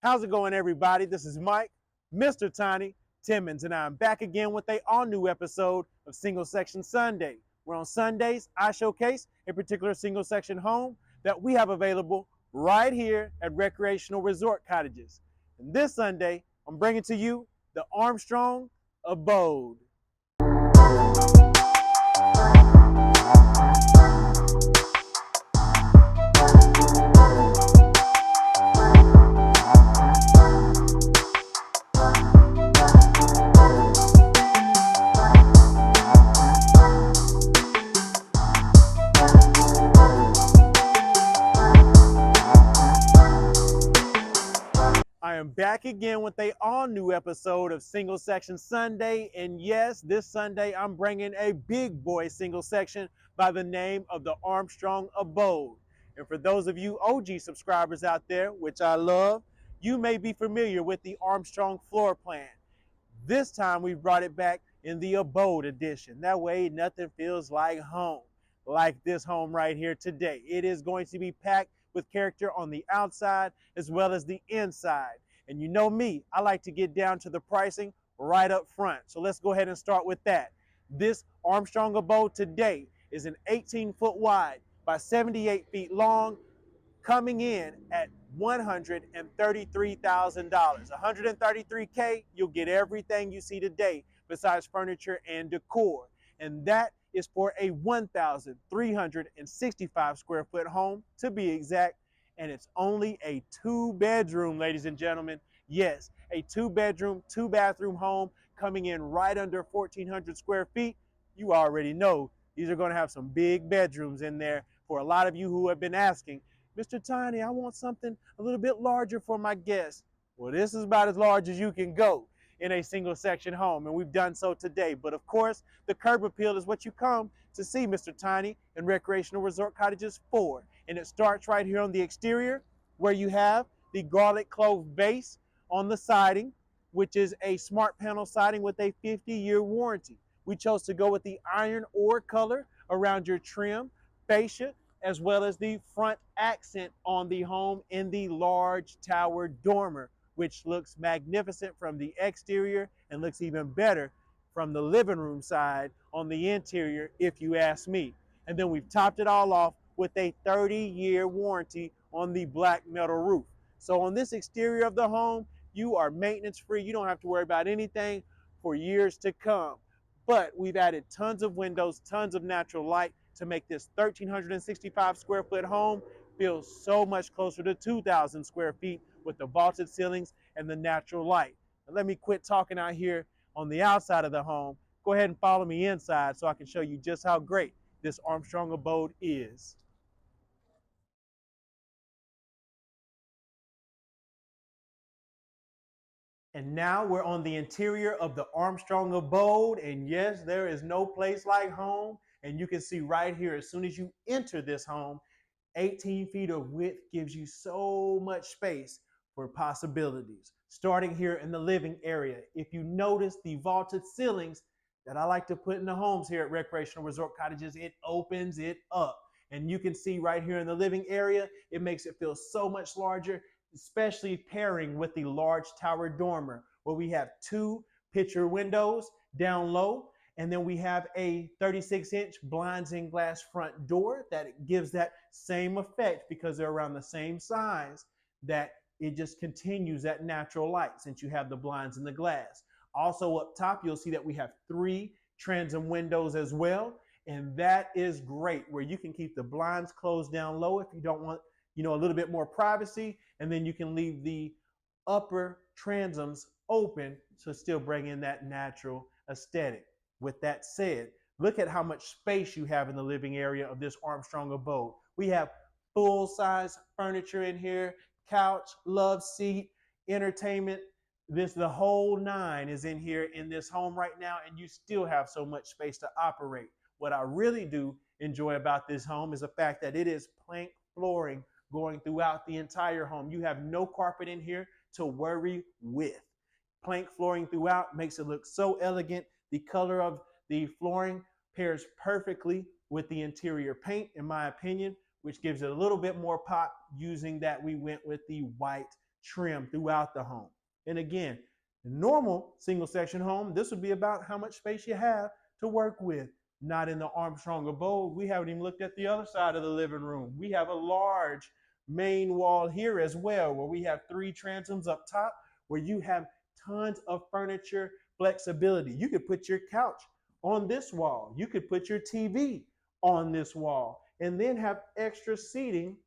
How's it going, everybody? This is Mike, Mr. Tiny Timmons, and I'm back again with a all-new episode of Single Section Sunday, where on Sundays I showcase a particular single-section home that we have available right here at Recreational Resort Cottages. And this Sunday, I'm bringing to you the Armstrong Abode. I am back again with a all-new episode of Single Section Sunday, and yes, this Sunday I'm bringing a big boy single section by the name of the Armstrong Abode. And for those of you OG subscribers out there, which I love, you may be familiar with the Armstrong floor plan. This time we brought it back in the Abode edition. That way nothing feels like home, like this home right here today. It is going to be packed with character on the outside as well as the inside. And you know me, I like to get down to the pricing right up front. So let's go ahead and start with that. This Armstrong Abode today is an 18-foot wide by 78 feet long, coming in at $133,000. $133K, you'll get everything you see today besides furniture and decor. And that is for a 1,365 square foot home to be exact. And it's only a 2-bedroom, ladies and gentlemen. Yes, a 2-bedroom, 2-bathroom home coming in right under 1,400 square feet. You already know these are going to have some big bedrooms in there. For a lot of you who have been asking, Mr. Tiny, I want something a little bit larger for my guests. Well, this is about as large as you can go in a single section home, and we've done so today. But of course, the curb appeal is what you come to see Mr. Tiny and Recreational Resort Cottages for. And it starts right here on the exterior, where you have the garlic clove base on the siding, which is a smart panel siding with a 50-year warranty. We chose to go with the iron ore color around your trim, fascia, as well as the front accent on the home in the large tower dormer, which looks magnificent from the exterior and looks even better from the living room side on the interior, if you ask me. And then we've topped it all off with a 30-year warranty on the black metal roof. So on this exterior of the home, you are maintenance free. You don't have to worry about anything for years to come. But we've added tons of windows, tons of natural light to make this 1,365 square foot home feel so much closer to 2,000 square feet with the vaulted ceilings and the natural light. Now let me quit talking out here on the outside of the home. Go ahead and follow me inside so I can show you just how great this Armstrong Abode is. And now we're on the interior of the Armstrong Abode. And yes, there is no place like home. And you can see right here, as soon as you enter this home, 18 feet of width gives you so much space for possibilities. Starting here in the living area, if you notice the vaulted ceilings that I like to put in the homes here at Recreational Resort Cottages, it opens it up. And you can see right here in the living area, it makes it feel so much larger, especially pairing with the large tower dormer, where we have 2 picture windows down low. And then we have a 36-inch blinds and glass front door that gives that same effect because they're around the same size, that it just continues that natural light since you have the blinds and the glass. Also up top, you'll see that we have 3 transom windows as well. And that is great, where you can keep the blinds closed down low if you don't want, a little bit more privacy. And then you can leave the upper transoms open to still bring in that natural aesthetic. With that said, look at how much space you have in the living area of this Armstrong Abode. We have full-size furniture in here, couch, love seat, entertainment. The whole 9 is in here in this home right now, and you still have so much space to operate. What I really do enjoy about this home is the fact that it is plank flooring going throughout the entire home. You have no carpet in here to worry with. Plank flooring throughout makes it look so elegant. The color of the flooring pairs perfectly with the interior paint, in my opinion, which gives it a little bit more pop, using that we went with the white trim throughout the home. And again, a normal single section home, this would be about how much space you have to work with. Not in the Armstrong Abode. We haven't even looked at the other side of the living room. We have a large main wall here as well, where we have 3 transoms up top, where you have tons of furniture flexibility. You could put your couch on this wall. You could put your TV on this wall, and then have extra seating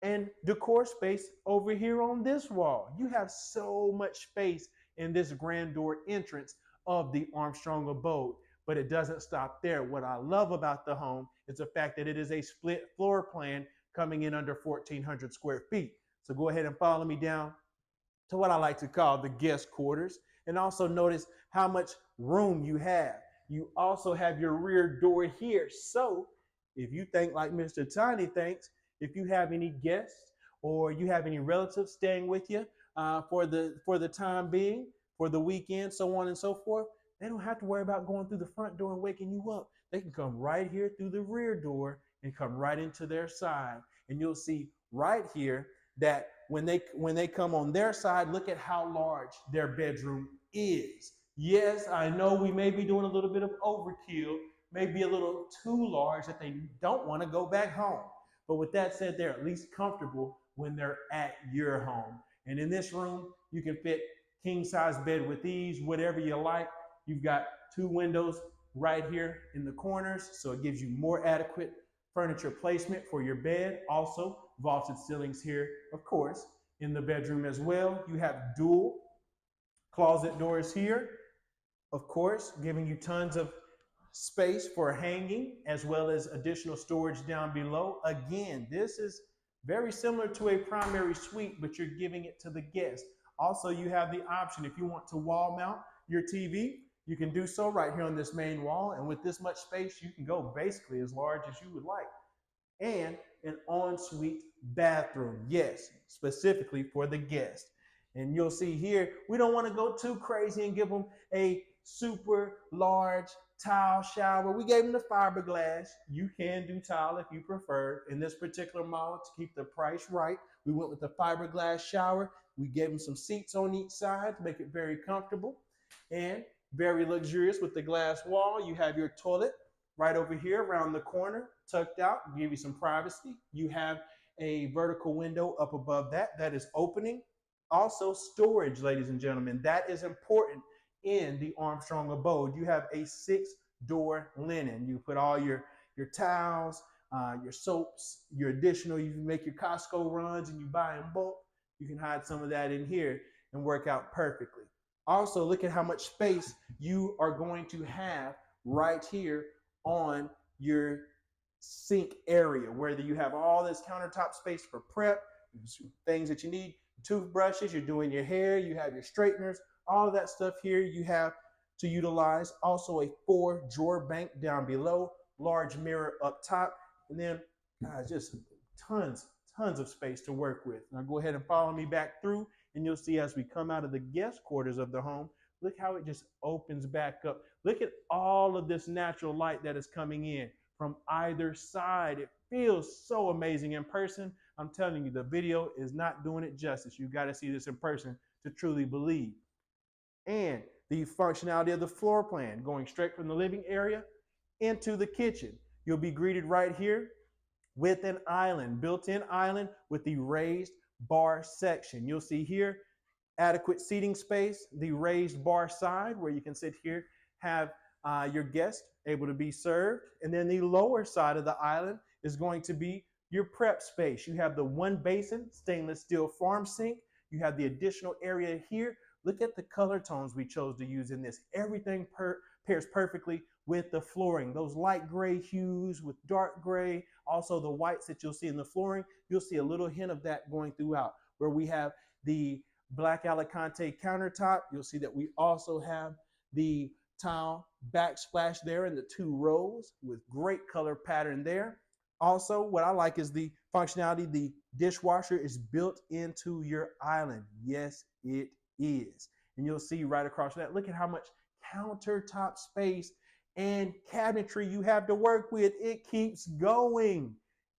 and decor space over here on this wall. You have so much space in this grand door entrance of the Armstrong Abode. But it doesn't stop there. What I love about the home is the fact that it is a split floor plan coming in under 1,400 square feet. So go ahead and follow me down to what I like to call the guest quarters. And also notice how much room you have. You also have your rear door here. So if you think like Mr. Tiny thinks, if you have any guests or you have any relatives staying with you for the time being, for the weekend, so on and so forth, they don't have to worry about going through the front door and waking you up. They can come right here through the rear door and come right into their side. And you'll see right here that when they come on their side, look at how large their bedroom is. Yes, I know we may be doing a little bit of overkill, maybe a little too large that they don't want to go back home. But with that said, they're at least comfortable when they're at your home. And in this room, you can fit king size bed with ease, whatever you like. You've got 2 windows right here in the corners, so it gives you more adequate furniture placement for your bed. Also, vaulted ceilings here, of course, in the bedroom as well. You have dual closet doors here, of course, giving you tons of space for hanging as well as additional storage down below. Again, this is very similar to a primary suite, but you're giving it to the guest. Also, you have the option if you want to wall mount your TV, you can do so right here on this main wall. And with this much space, you can go basically as large as you would like. And an ensuite bathroom, yes, specifically for the guest. And you'll see here, we don't want to go too crazy and give them a super large tile shower. We gave them the fiberglass. You can do tile if you prefer. In this particular model, to keep the price right, we went with the fiberglass shower. We gave them some seats on each side to make it very comfortable and very luxurious with the glass wall. You have your toilet right over here around the corner, tucked out, give you some privacy. You have a vertical window up above that is opening. Also storage, ladies and gentlemen, that is important in the Armstrong Abode. You have a 6-door linen. You put all your towels, your soaps, your additional, you can make your Costco runs and you buy in bulk. You can hide some of that in here and work out perfectly. Also, look at how much space you are going to have right here on your sink area, where you have all this countertop space for prep, things that you need, toothbrushes, you're doing your hair, you have your straighteners, all of that stuff here you have to utilize. Also a 4-drawer bank down below, large mirror up top, and then just tons of space to work with. Now go ahead and follow me back through, and you'll see as we come out of the guest quarters of the home, look how it just opens back up. Look at all of this natural light that is coming in from either side. It feels so amazing in person. I'm telling you, the video is not doing it justice. You got to see this in person to truly believe. And the functionality of the floor plan, going straight from the living area into the kitchen. You'll be greeted right here with an island, built-in island with the raised bar section. You'll see here adequate seating space, the raised bar side where you can sit here, have your guest able to be served. And then the lower side of the island is going to be your prep space. You have the 1 basin stainless steel farm sink. You have the additional area here. Look at the color tones we chose to use in this. Everything pairs perfectly with the flooring. Those light gray hues with dark gray, also the whites that you'll see in the flooring, you'll see a little hint of that going throughout. Where we have the black Alicante countertop, you'll see that we also have the tile backsplash there in the 2 rows with great color pattern there. Also, what I like is the functionality. The dishwasher is built into your island. Yes, it is. And you'll see right across that, look at how much countertop space and cabinetry you have to work with. It keeps going.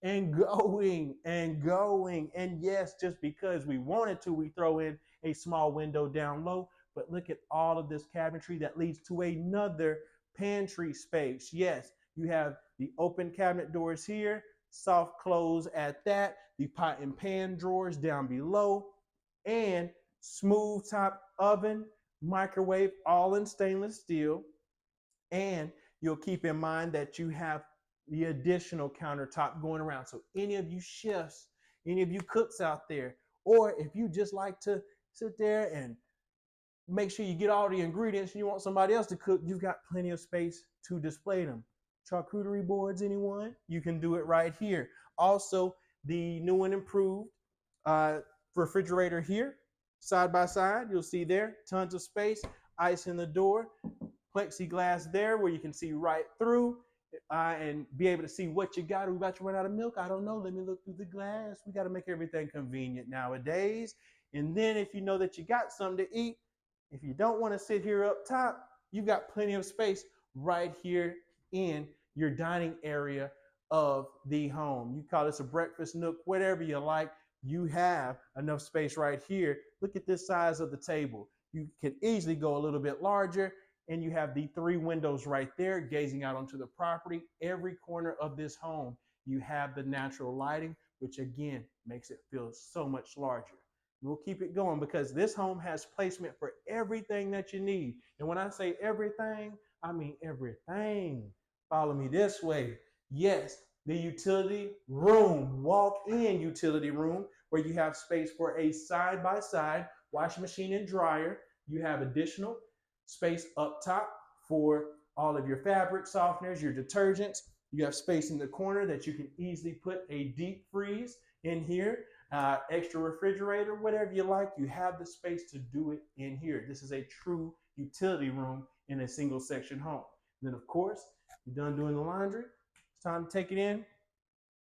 and going and going. And yes, just because we wanted to, we throw in a small window down low. But look at all of this cabinetry that leads to another pantry space. Yes, you have the open cabinet doors here, soft close at that, the pot and pan drawers down below, and smooth top oven, microwave, all in stainless steel. And you'll keep in mind that you have the additional countertop going around. So any of you chefs, any of you cooks out there, or if you just like to sit there and make sure you get all the ingredients and you want somebody else to cook, you've got plenty of space to display them. Charcuterie boards, anyone? You can do it right here. Also, the new and improved refrigerator here, side by side, you'll see there, tons of space, ice in the door, plexiglass there where you can see right through and be able to see what you got. Are we about to run out of milk? I don't know. Let me look through the glass. We got to make everything convenient nowadays. And then if you know that you got something to eat, if you don't want to sit here up top, you've got plenty of space right here in your dining area of the home. You call this a breakfast nook, whatever you like. You have enough space right here. Look at this size of the table. You can easily go a little bit larger, and you have the 3 windows right there gazing out onto the property. Every corner of this home, you have the natural lighting, which again makes it feel so much larger. We'll keep it going because this home has placement for everything that you need. And when I say everything, I mean everything. Follow me this way. Yes, the utility room, walk-in utility room, where you have space for a side-by-side washing machine and dryer. You have additional space up top for all of your fabric softeners, your detergents. You have space in the corner that you can easily put a deep freeze in here, extra refrigerator, whatever you like. You have the space to do it in here. This is a true utility room in a single section home. And then of course, you're done doing the laundry. It's time to take it in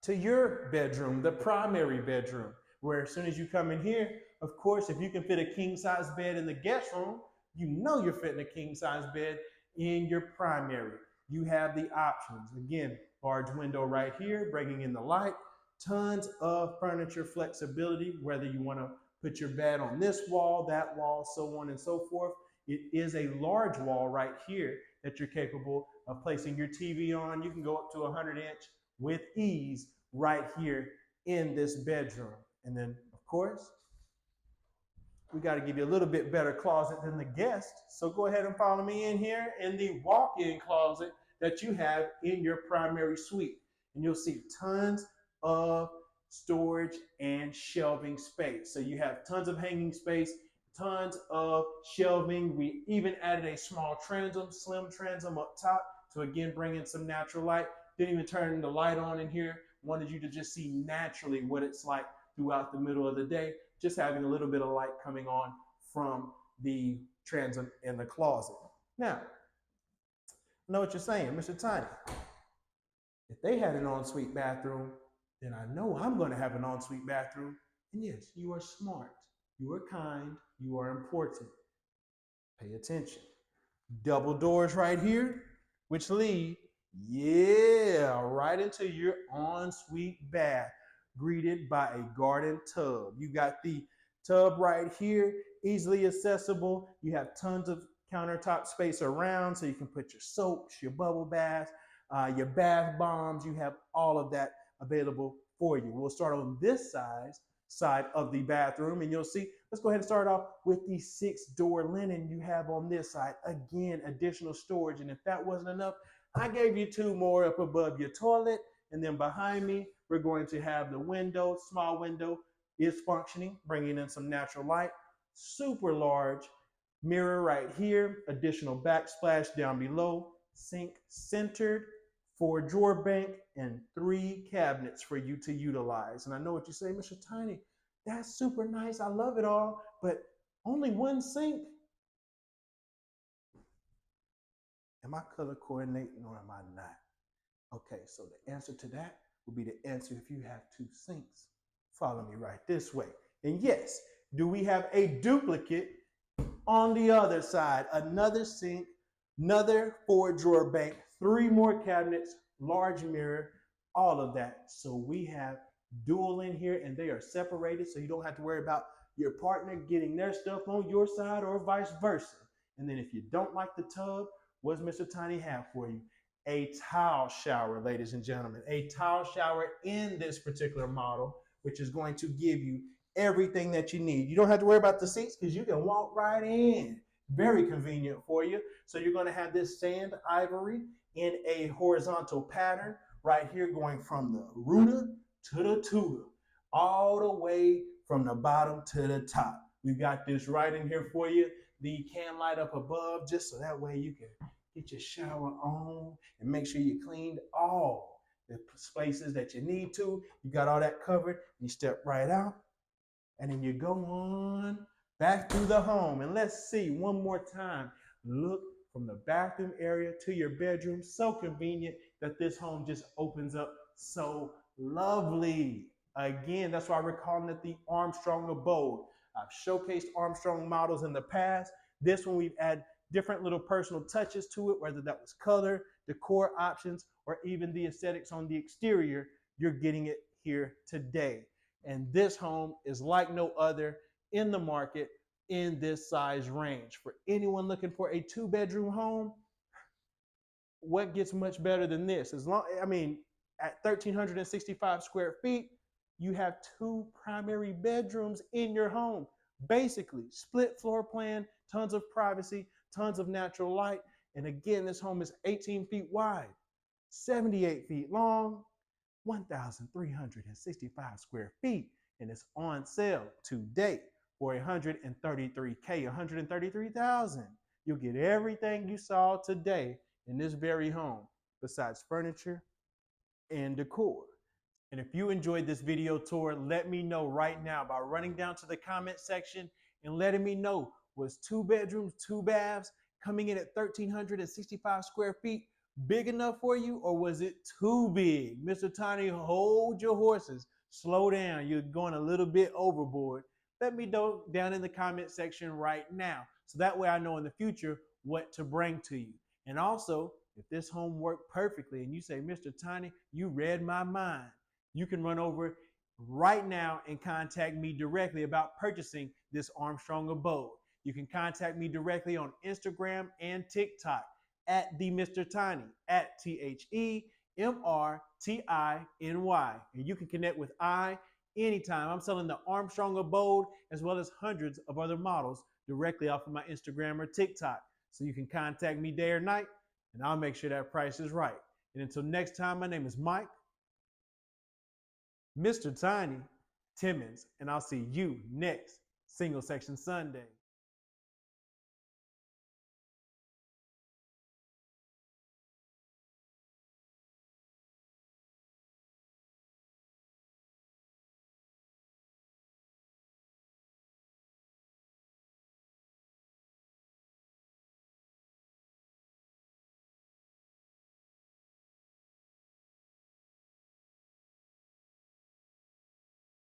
to your bedroom, the primary bedroom, where as soon as you come in here, of course, if you can fit a king size bed in the guest room, you know you're fitting a king size bed in your primary. You have the options. Again, large window right here, bringing in the light, tons of furniture flexibility, whether you want to put your bed on this wall, that wall, so on and so forth. It is a large wall right here that you're capable of placing your TV on. You can go up to 100-inch with ease right here in this bedroom. And then, of course, we got to give you a little bit better closet than the guest. So go ahead and follow me in here in the walk-in closet that you have in your primary suite. And you'll see tons of storage and shelving space. So you have tons of hanging space, tons of shelving. We even added a small transom, slim transom up top to again bring in some natural light. Didn't even turn the light on in here. Wanted you to just see naturally what it's like throughout the middle of the day, just having a little bit of light coming on from the transom in the closet. Now, I know what you're saying, Mr. Tiny. If they had an ensuite bathroom, then I know I'm going to have an ensuite bathroom. And yes, you are smart, you are kind, you are important. Pay attention. Double doors right here, which lead, right into your ensuite bath, greeted by a garden tub. You got the tub right here, easily accessible. You have tons of countertop space around, so you can put your soaps, your bubble baths, your bath bombs. You have all of that available for you. We'll start on this side of the bathroom, and you'll see, let's go ahead and start off with the 6-door linen you have on this side. Again, additional storage, and if that wasn't enough, I gave you 2 more up above your toilet, and then behind me, we're going to have the window, small window is functioning, bringing in some natural light. Super large mirror right here, additional backsplash down below, sink centered, 4-drawer bank, and 3 cabinets for you to utilize. And I know what you say, Mr. Tiny, that's super nice. I love it all, but only 1 sink? Am I color coordinating or am I not? Okay, so the answer to that will be the answer if you have 2 sinks. Follow me right this way. And yes, do we have a duplicate on the other side? Another sink, another 4-drawer bank, 3 more cabinets, large mirror, all of that. So we have dual in here, and they are separated, so you don't have to worry about your partner getting their stuff on your side or vice versa. And then if you don't like the tub, what's Mr. Tiny have for you? A tile shower, ladies and gentlemen. A tile shower in this particular model, which is going to give you everything that you need. You don't have to worry about the seats because you can walk right in. Very convenient for you. So you're going to have this sand ivory in a horizontal pattern right here, going from the rooter to the tutor, all the way from the bottom to the top. We've got this right in here for you. The can light up above, just so that way you can get your shower on and make sure you cleaned all the spaces that you need to. You got all that covered. You step right out, and then you go on back through the home. And let's see one more time. Look from the bathroom area to your bedroom. So convenient that this home just opens up so lovely. Again, that's why we're calling it the Armstrong Abode. I've showcased Armstrong models in the past. This one we've added different little personal touches to it, whether that was color, decor options, or even the aesthetics on the exterior. You're getting it here today. And this home is like no other in the market in this size range. For anyone looking for a 2-bedroom home, what gets much better than this? At 1,365 square feet, you have 2 primary bedrooms in your home. Basically, split floor plan, tons of privacy, tons of natural light. And again, this home is 18 feet wide, 78 feet long, 1,365 square feet, and it's on sale today for $133K, $133,000. You'll get everything you saw today in this very home, besides furniture and decor. And if you enjoyed this video tour, let me know right now by running down to the comment section and letting me know, was 2 bedrooms, 2 baths coming in at 1,365 square feet big enough for you, or was it too big? Mr. Tiny, hold your horses. Slow down. You're going a little bit overboard. Let me know down in the comment section right now, so that way I know in the future what to bring to you. And also, if this home worked perfectly and you say, Mr. Tiny, you read my mind, you can run over right now and contact me directly about purchasing this Armstrong Abode. You can contact me directly on Instagram and TikTok at the Mr. Tiny, at TheMrTiny. And you can connect with I anytime. I'm selling the Armstrong Abode as well as hundreds of other models directly off of my Instagram or TikTok. So you can contact me day or night, and I'll make sure that price is right. And until next time, my name is Mike, Mr. Tiny Timmons, and I'll see you next Single Section Sunday.